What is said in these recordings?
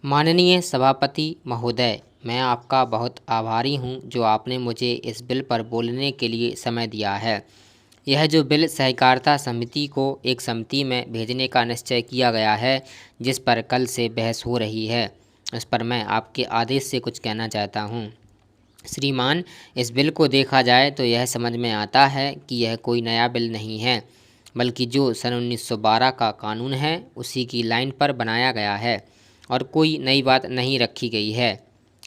माननीय सभापति महोदय, मैं आपका बहुत आभारी हूं जो आपने मुझे इस बिल पर बोलने के लिए समय दिया है। यह जो बिल सहकारिता समिति को एक समिति में भेजने का निश्चय किया गया है, जिस पर कल से बहस हो रही है, उस पर मैं आपके आदेश से कुछ कहना चाहता हूं। श्रीमान, इस बिल को देखा जाए तो यह समझ में आता है कि यह कोई नया बिल नहीं है, बल्कि जो सन 1912 का कानून है उसी की लाइन पर बनाया गया है और कोई नई बात नहीं रखी गई है।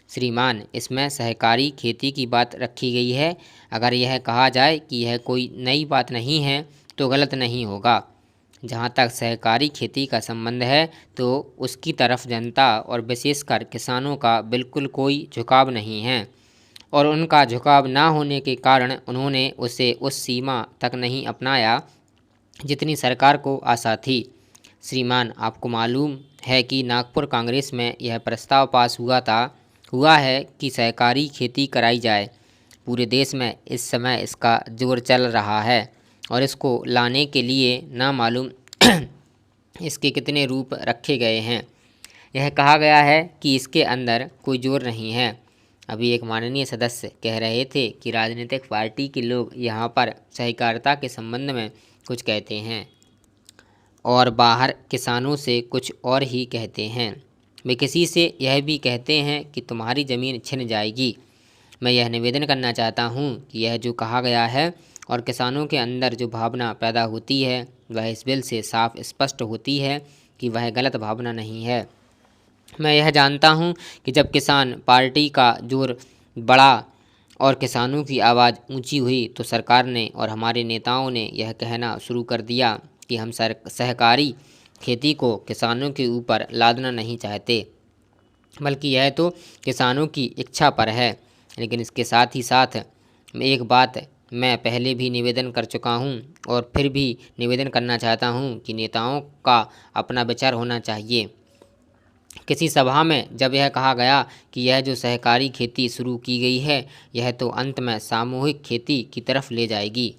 श्रीमान, इसमें सहकारी खेती की बात रखी गई है। अगर यह कहा जाए कि यह कोई नई बात नहीं है तो गलत नहीं होगा। जहाँ तक सहकारी खेती का संबंध है तो उसकी तरफ जनता और विशेषकर किसानों का बिल्कुल कोई झुकाव नहीं है और उनका झुकाव ना होने के कारण उन्होंने उसे उस सीमा तक नहीं अपनाया जितनी सरकार को आशा थी। श्रीमान, आपको मालूम है कि नागपुर कांग्रेस में यह प्रस्ताव पास हुआ है कि सहकारी खेती कराई जाए। पूरे देश में इस समय इसका जोर चल रहा है और इसको लाने के लिए ना मालूम इसके कितने रूप रखे गए हैं। यह कहा गया है कि इसके अंदर कोई जोर नहीं है। अभी एक माननीय सदस्य कह रहे थे कि राजनीतिक पार्टी के लोग यहाँ पर सहकारिता के संबंध में कुछ कहते हैं और बाहर किसानों से कुछ और ही कहते हैं। वे किसी से यह भी कहते हैं कि तुम्हारी ज़मीन छिन जाएगी। मैं यह निवेदन करना चाहता हूँ कि यह जो कहा गया है और किसानों के अंदर जो भावना पैदा होती है वह इस बिल से साफ स्पष्ट होती है कि वह गलत भावना नहीं है। मैं यह जानता हूँ कि जब किसान पार्टी का जोर बढ़ा और किसानों की आवाज़ ऊंची हुई तो सरकार ने और हमारे नेताओं ने यह कहना शुरू कर दिया कि हम सहकारी खेती को किसानों के ऊपर लादना नहीं चाहते, बल्कि यह तो किसानों की इच्छा पर है। लेकिन इसके साथ ही साथ एक बात मैं पहले भी निवेदन कर चुका हूँ और फिर भी निवेदन करना चाहता हूँ कि नेताओं का अपना विचार होना चाहिए। किसी सभा में जब यह कहा गया कि यह जो सहकारी खेती शुरू की गई है यह तो अंत में सामूहिक खेती की तरफ ले जाएगी।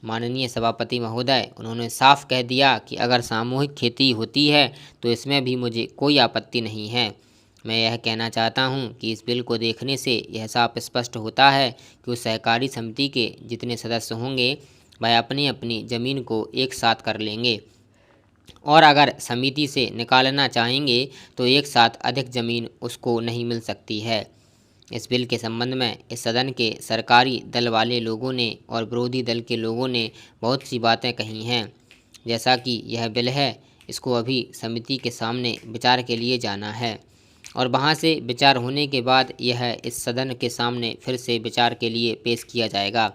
माननीय सभापति महोदय, उन्होंने साफ कह दिया कि अगर सामूहिक खेती होती है तो इसमें भी मुझे कोई आपत्ति नहीं है। मैं यह कहना चाहता हूं कि इस बिल को देखने से यह साफ स्पष्ट होता है कि उस सहकारी समिति के जितने सदस्य होंगे वह अपनी अपनी ज़मीन को एक साथ कर लेंगे और अगर समिति से निकालना चाहेंगे तो एक साथ अधिक ज़मीन उसको नहीं मिल सकती है। इस बिल के संबंध में इस सदन के सरकारी दल वाले लोगों ने और विरोधी दल के लोगों ने बहुत सी बातें कही हैं। जैसा कि यह बिल है, इसको अभी समिति के सामने विचार के लिए जाना है और वहां से विचार होने के बाद यह इस सदन के सामने फिर से विचार के लिए पेश किया जाएगा।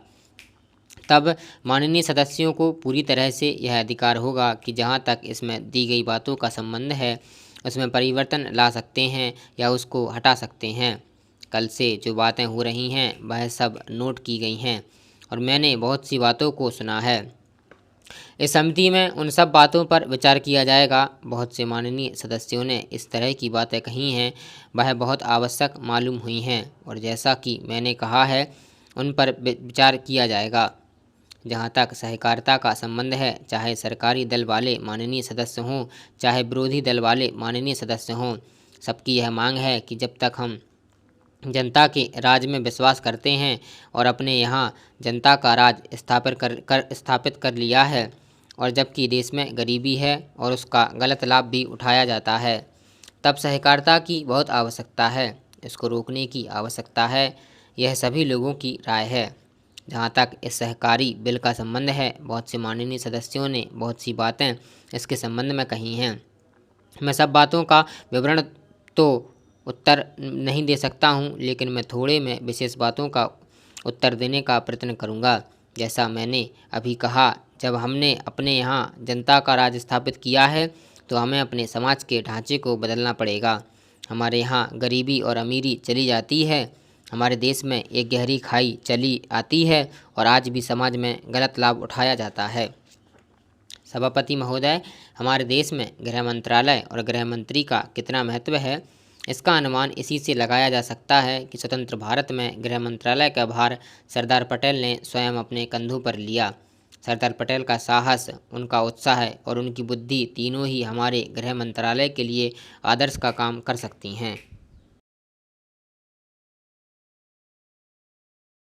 तब माननीय सदस्यों को पूरी तरह से यह अधिकार होगा कि जहां तक इसमें दी गई बातों का संबंध है उसमें परिवर्तन ला सकते हैं या उसको हटा सकते हैं। कल से जो बातें हो रही हैं वह सब नोट की गई हैं और मैंने बहुत सी बातों को सुना है। इस समिति में उन सब बातों पर विचार किया जाएगा। बहुत से माननीय सदस्यों ने इस तरह की बातें कही हैं वह बहुत आवश्यक मालूम हुई हैं और जैसा कि मैंने कहा है उन पर विचार किया जाएगा। जहाँ तक सहकारिता का संबंध है, चाहे सरकारी दल वाले माननीय सदस्य हों चाहे विरोधी दल वाले माननीय सदस्य हों, सबकी यह मांग है कि जब तक हम जनता के राज में विश्वास करते हैं और अपने यहाँ जनता का राज स्थापित कर लिया है और जबकि देश में गरीबी है और उसका गलत लाभ भी उठाया जाता है, तब सहकारिता की बहुत आवश्यकता है। इसको रोकने की आवश्यकता है, यह सभी लोगों की राय है। जहाँ तक इस सहकारी बिल का संबंध है, बहुत से माननीय सदस्यों ने बहुत सी बातें इसके संबंध में कही हैं। मैं सब बातों का विवरण तो उत्तर नहीं दे सकता हूँ, लेकिन मैं थोड़े में विशेष बातों का उत्तर देने का प्रयत्न करूँगा। जैसा मैंने अभी कहा, जब हमने अपने यहाँ जनता का राज स्थापित किया है तो हमें अपने समाज के ढांचे को बदलना पड़ेगा। हमारे यहाँ गरीबी और अमीरी चली जाती है, हमारे देश में एक गहरी खाई चली आती है और आज भी समाज में गलत लाभ उठाया जाता है। सभापति महोदय, हमारे देश में गृह मंत्रालय और गृह मंत्री का कितना महत्व है इसका अनुमान इसी से लगाया जा सकता है कि स्वतंत्र भारत में गृह मंत्रालय का भार सरदार पटेल ने स्वयं अपने कंधों पर लिया। सरदार पटेल का साहस, उनका उत्साह और उनकी बुद्धि तीनों ही हमारे गृह मंत्रालय के लिए आदर्श का काम कर सकती हैं।